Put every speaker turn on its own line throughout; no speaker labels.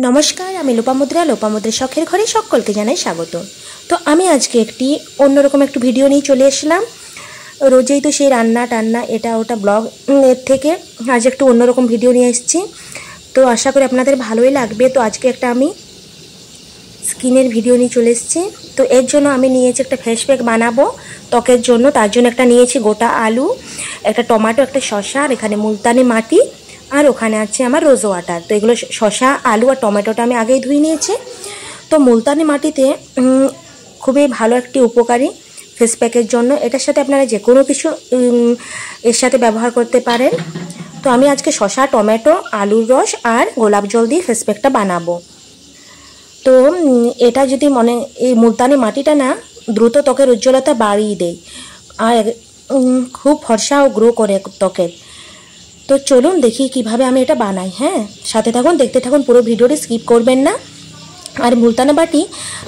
নমস্কার, আমি লোপামুদ্রা শখের ঘরে সকলকে জানাই স্বাগত। তো আমি আজকে একটি অন্যরকম একটু ভিডিও নিয়ে চলে এসলাম। রোজেই তো সেই রান্না টান্না এটা ওটা ব্লগ এর থেকে আজ একটু অন্যরকম ভিডিও নিয়ে এসেছি। তো আশা করি আপনাদের ভালোই লাগবে। তো আজকে একটা আমি স্কিনের ভিডিও নিয়ে চলে এসেছি। তো এর জন্য আমি নিয়েছি একটা ফেস প্যাক বানাবো ত্বকের জন্য। তার জন্য একটা নিয়েছি গোটা আলু, একটা টমেটো, একটা শসা, আর এখানে মুলতানি মাটি, আর ওখানে আছে আমার রোজ ওয়াটার। তো এগুলো শসা, আলু আর টমেটোটা আমি আগেই ধুয়ে নিয়েছি। তো মুলতানি মাটিতে খুবই ভালো একটি উপকারী ফেস প্যাকের জন্য। এটার সাথে আপনারা যে কোনো কিছু এর সাথে ব্যবহার করতে পারেন। তো আমি আজকে শসা, টমেটো, আলুর রস আর গোলাপ জল দিয়ে ফেস প্যাকটা বানাবো। তো এটা যদি এই মুলতানি মাটিটা না দ্রুত ত্বকের উজ্জ্বলতা বাড়িয়ে দেয় আর খুব ফর্সা ও গ্রো করে ত্বকের। তো চলুন দেখি কিভাবে আমি এটা বানাই। হ্যাঁ, সাথে থাকুন, দেখতে থাকুন, পুরো ভিডিওটি স্কিপ করবেন না। আর মুলতানি মাটি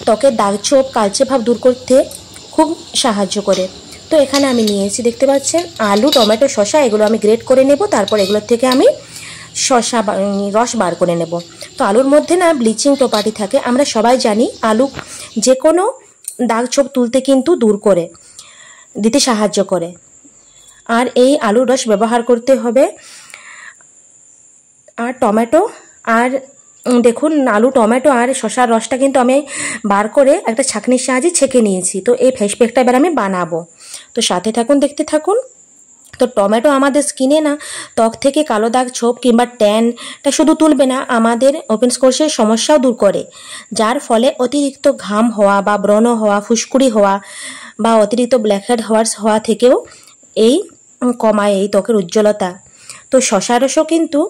ত্বকের দাগ, ছোপ, কালচে ভাব দূর করতে খুব সাহায্য করে। তো এখানে আমি নিয়েছি, দেখতে পাচ্ছেন, আলু, টমেটো, শসা, এগুলো আমি গ্রেট করে নেব। তারপর এগুলোর থেকে আমি শসা রস বার করে নেব। তো আলুর মধ্যে না ব্লিচিং প্রপার্টি থাকে, আমরা সবাই জানি। আলু যে কোনো দাগ ছোপ তুলতে কিন্তু দূর করে দিতে সাহায্য করে। আর এই আলুর রস ব্যবহার করতে হবে। আর টমেটো আর দেখুন, আলু, টমেটো আর শসার রসটা কিন্তু আমি বার করে একটা ছাঁকনির সাহায্যে ছেঁকে নিয়েছি। তো এই ফেস প্যাকটা এবার আমি বানাবো। তো সাথে থাকুন, দেখতে থাকুন। তো টমেটো আমাদের স্কিনে না ত্বক থেকে কালো দাগ, ছোপ কিংবা ট্যানটা শুধু তুলবে না, আমাদের ওপেন স্কোর্সের সমস্যাও দূর করে। যার ফলে অতিরিক্ত ঘাম হওয়া বা ব্রণ হওয়া, ফুসকুড়ি হওয়া বা অতিরিক্ত ব্ল্যাকহেড হওয়া থেকেও এই কমায় এই ত্বকের উজ্জ্বলতা। তো শসা রসও কিন্তু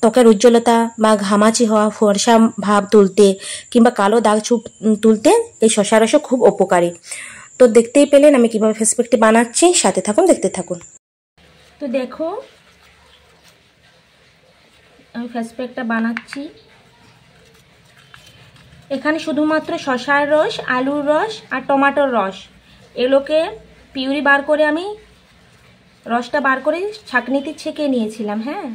ত্বকের উজ্জ্বলতা বা ঘামাচি হওয়া, ফর্সা ভাব তুলতে কিংবা কালো দাগ ছোপ তুলতে এই শসা রসও খুব উপকারী। তো দেখতেই পেলেন আমি কিভাবে ফেস প্যাকটি বানাচ্ছি। সাথে থাকুন, দেখতে থাকুন। তো দেখো, আমি ফেস প্যাকটা বানাচ্ছি। এখানে শুধুমাত্র শসার রস, আলুর রস আর টমেটোর রস, এগুলোকে পিউরি বার করে আমি রসটা বার করে ছাঁকনিতে ছেঁকে নিয়েছিলাম। হ্যাঁ,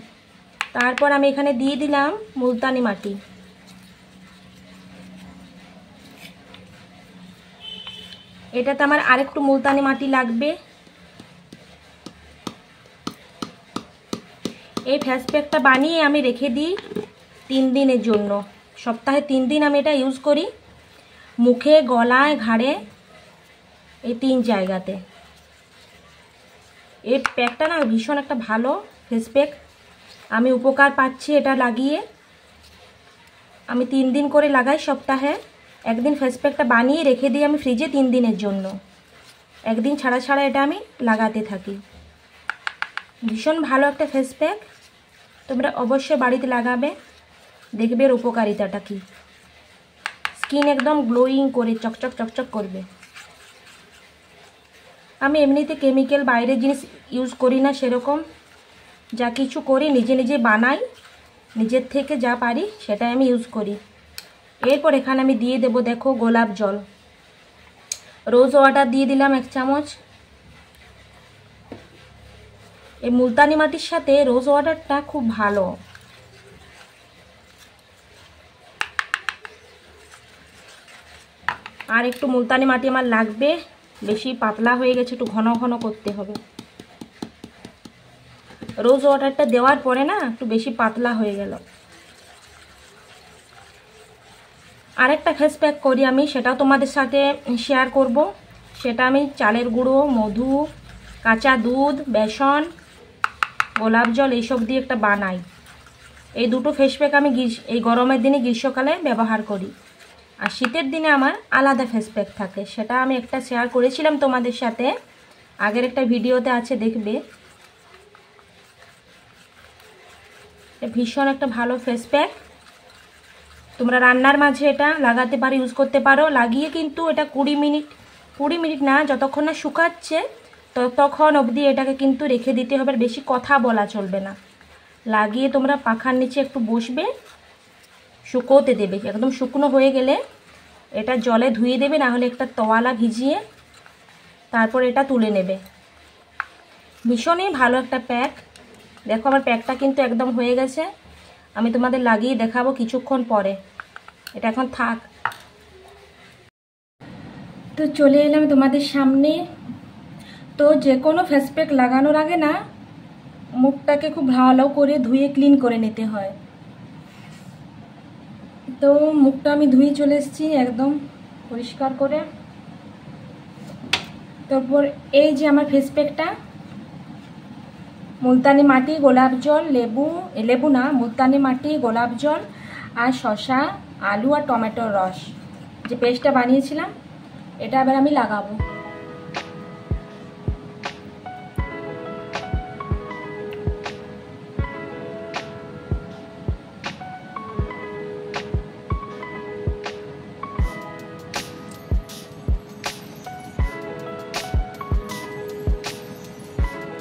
তারপর আমি এখানে দিয়ে দিলাম মুলতানি মাটি। এটাতে আমার আরেকটু মুলতানি মাটি লাগবে। এই ফেস প্যাকটা বানিয়ে আমি রেখে দিই 3 দিনের জন্য। সপ্তাহে 3 দিন আমি এটা ইউজ করি, মুখে, গলায়, ঘাড়ে, এই 3 জায়গাতে। এই প্যাকটা না ভীষণ একটা ভালো ফেস প্যাক, আমি উপকার পাচ্ছি এটা লাগিয়ে। আমি 3 দিন করে লাগাই সপ্তাহে। একদিন ফেস প্যাকটা বানিয়ে রেখে দিই আমি ফ্রিজে 3 দিনের জন্য। একদিন ছাড়া ছাড়া এটা আমি লাগাতে থাকি। ভীষণ ভালো একটা ফেস প্যাক, তোমরা অবশ্যই বাড়িতে লাগাবে, দেখবে এর উপকারিতাটা কি। স্কিন একদম গ্লোয়িং করে চকচক চকচক করবে। আমি এমনিতে কেমিক্যাল বাইরের জিনিস ইউজ করি না সেরকম, যা কিছু করি নিজে নিজে বানাই, নিজের থেকে যা পারি সেটাই আমি ইউজ করি। এরপর এখানে আমি দিয়ে দেব, দেখো, গোলাপ জল, রোজ ওয়াটার দিয়ে দিলাম 1 চামচ। এই মুলতানি মাটির সাথে রোজ ওয়াটারটা খুব ভালো। আর একটু মুলতানি মাটি আমার লাগবে, বেশি পাতলা হয়ে গেছে, একটু ঘন ঘন করতে হবে। রোজ ওয়াটারটা দেওয়ার পরে না একটু বেশি পাতলা হয়ে গেল। আরেকটা ফেস প্যাক করি আমি, সেটাও তোমাদের সাথে শেয়ার করব। সেটা আমি চালের গুঁড়ো, মধু, কাঁচা দুধ, বেসন, গোলাপ জল এইসব দিয়ে একটা বানাই। এই দুটো ফেস প্যাক আমি এই গরমের দিনে, গ্রীষ্মকালে ব্যবহার করি। আর শীতের দিনে আমার আলাদা ফেস প্যাক থাকে, সেটা আমি একটা শেয়ার করেছিলাম তোমাদের সাথে, আগের একটা ভিডিওতে আছে, দেখবে। ভীষণ একটা ভালো ফেস প্যাক, তোমরা রান্নার মাঝে এটা লাগাতে পারো, ইউজ করতে পারো। লাগিয়ে কিন্তু এটা 20 মিনিট না, যতক্ষণ না শুকাচ্ছে ততক্ষণ অবধি এটাকে কিন্তু রেখে দিতে হবে। বেশি কথা বলা চলবে না। লাগিয়ে তোমরা পাখার নিচে একটু বসবে, শুকোতে দেবে। একদম শুকনো হয়ে গেলে এটা জলে ধুয়ে দেবে, না হলে একটা তোয়ালা ভিজিয়ে তারপর এটা তুলে নেবে। ভীষণই ভালো একটা প্যাক। দেখো আমার প্যাকটা কিন্তু একদম হয়ে গেছে। আমি তোমাদের লাগিয়ে দেখাবো কিছুক্ষণ পরে, এটা এখন থাক। তো চলে এলাম তোমাদের সামনে। তো যে কোনো ফেস প্যাক লাগানোর আগে না মুখটাকে খুব ভালো করে ধুয়ে ক্লিন করে নিতে হয়। তো মুখটা আমি ধুয়ে চলে এসেছি একদম পরিষ্কার করে। তারপর এই যে আমার ফেস প্যাকটা, মুলতানি মাটি, গোলাপ জল, লেবু না, মুলতানি মাটি, গোলাপ জল আর শসা, আলু আর টমেটোর রস, যে পেস্টটা বানিয়েছিলাম, এটা এবার আমি লাগাবো।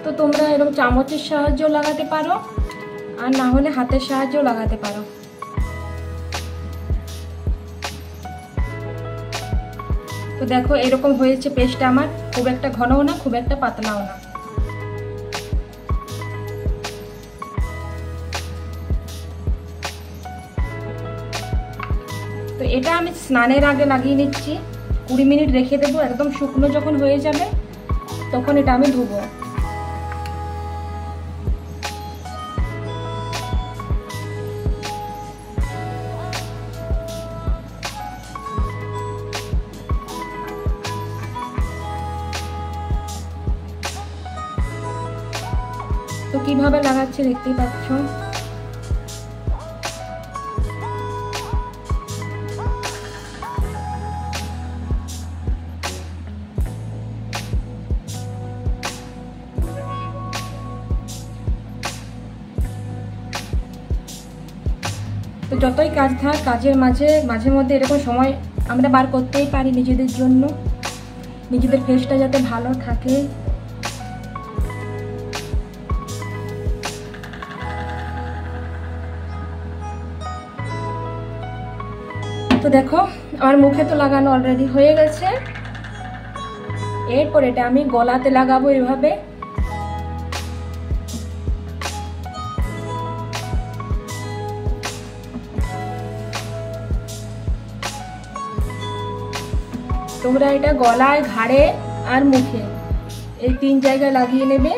তো তোমরা এরকম চামচের সাহায্যেও লাগাতে পারো আর না হলে হাতের সাহায্যেও লাগাতে পারো। তো দেখো এরকম হয়েছে পেস্টটা আমার, খুব একটা ঘনও না খুব একটা পাতলাও না। তো এটা আমি স্নানের আগে লাগিয়ে নিচ্ছি, 20 মিনিট রেখে দেবো, একদম শুকনো যখন হয়ে যাবে তখন এটা আমি ধুবো। তো কিভাবে লাগাচ্ছি দেখতেই পাচ্ছ। তো যতই কাজ থাক, কাজের মাঝে মধ্যে এরকম সময় আমরা বার করতেই পারি নিজেদের জন্য, নিজেদের ফেসটা যাতে ভালো থাকে। তো দেখো আমার মুখে তো লাগানো অলরেডি হয়ে গেছে। এরপর এটা আমি গলাতে লাগাবো এভাবে। তোমরা এটা গলায়, ঘাড়ে আর মুখে এই 3 জায়গায় লাগিয়ে নেবে।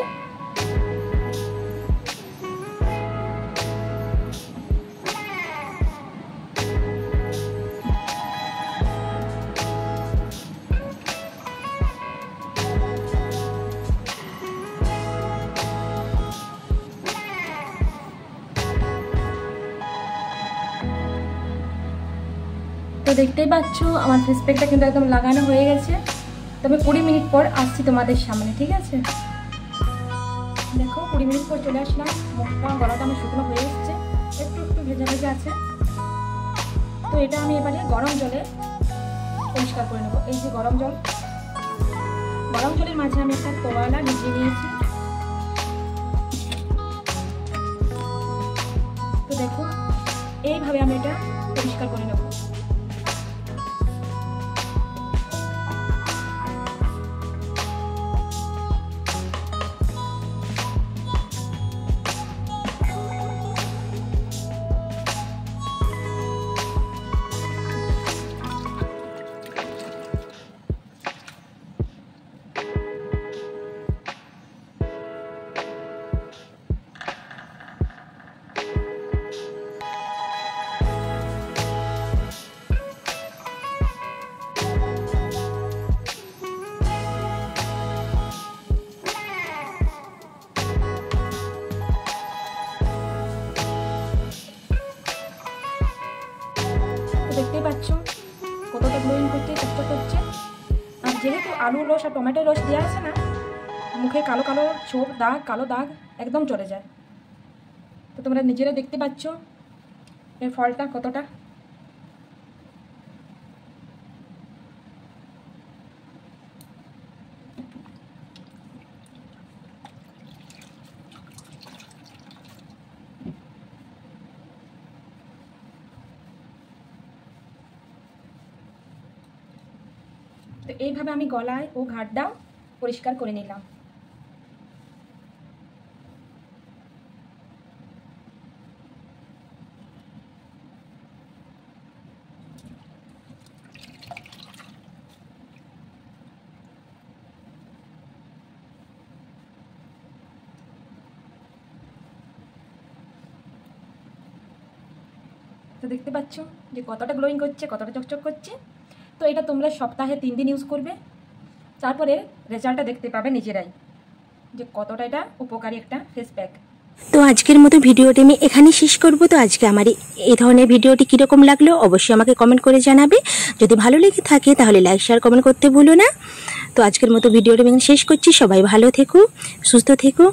তো দেখতেই পাচ্ছ আমার ফেস প্যাকটা কিন্তু একদম লাগানো হয়ে গেছে। তবে 20 মিনিট পর আসছি তোমাদের সামনে, ঠিক আছে? দেখো 20 মিনিট পর চলে আসলাম, মুখটা গলাটা আমার শুকনো হয়ে এসছে, একটু একটু ভেজা ভেজা আছে। তো এটা আমি এবারে গরম জলে পরিষ্কার করে নেবো। এই যে গরম জলের মাঝে আমি একটা তোয়ালা ভিজিয়ে নিয়েছি। তো দেখো এইভাবে আমি এটা পরিষ্কার করে নেবো। দেখতেই পাচ্ছ কতটা গ্লোয়িং করতে চেষ্টা করছে। আর যেহেতু আলুর রস আর টমেটোর রস দেওয়া আছে না, মুখে কালো কালো ছোপ দাগ, কালো দাগ একদম চলে যায়। তো তোমরা নিজেরা দেখতে পাচ্ছ এর ফলটা কতটা। তো এইভাবে আমি গলায় ও ঘাড়টাও পরিষ্কার করে নিলাম। তো দেখতে পাচ্ছ যে কতটা গ্লোয়িং করছে, কতটা চকচক করছে। তো এটা তোমরা সপ্তাহে 3 দিন ইউজ করবে, তারপরে রেজাল্টটা দেখতে পাবে নিজেরাই যে কতটা এটা উপকারী একটা ফেস প্যাক। তো আজকের মতো ভিডিওটি আমি এখানেই শেষ করব। তো আজকে আমার এই ধরনের ভিডিওটি কীরকম লাগলো অবশ্যই আমাকে কমেন্ট করে জানাবে। যদি ভালো লেগে থাকে তাহলে লাইক শেয়ার কমেন্ট করতে ভুলো না। তো আজকের মতো ভিডিওটি আমি শেষ করছি। সবাই ভালো থেকো, সুস্থ থেকো,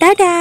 টাটা।